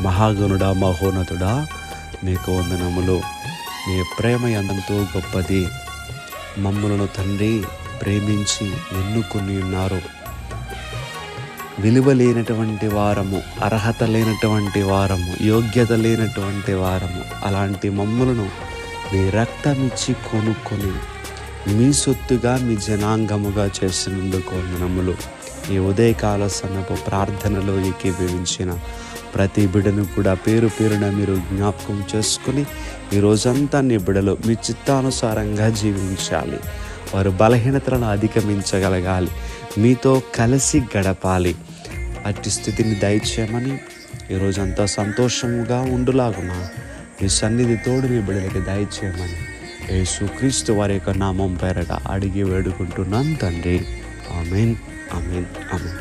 మహాగణుడా, మహోన్నతుడా, మీకు వందనములు. మీ ప్రేమ ఎంతో గొప్పది. మమ్మలను తండ్రి ప్రేమించి ఎన్నుకొని ఉన్నారు. విలువ లేనటువంటి వారము, అర్హత లేనటువంటి వారము, యోగ్యత లేనటువంటి వారము, అలాంటి మమ్మలను మీ రక్తమిచ్చి కొనుక్కొని మీ సొత్తుగా, మీ జనాంగముగా చేసినందుకు వందనములు. ఈ ఉదయకాల సమయపు ప్రార్థనలో ఏకీభవించిన ప్రతి బిడ్డను కూడా పేరు పేరున మీరు జ్ఞాపకం చేసుకుని ఈ రోజంతా నీ బిడ్డలు మీ చిత్తానుసారంగా జీవించాలి. వారు బలహీనతలను అధిగమించగలగాలి, మీతో కలిసి గడపాలి. అట్టి స్థితిని దయచేయమని, ఈరోజంతా సంతోషముగా ఉండులాగున మీ సన్నిధి తోడు మీ బిడ్డలకి దయచేయమని యేసుక్రీస్తు వారి యొక్క నామం పేరట అడిగి వేడుకుంటున్నాను తండ్రి. ఆమేన్, ఆమేన్, ఆమేన్.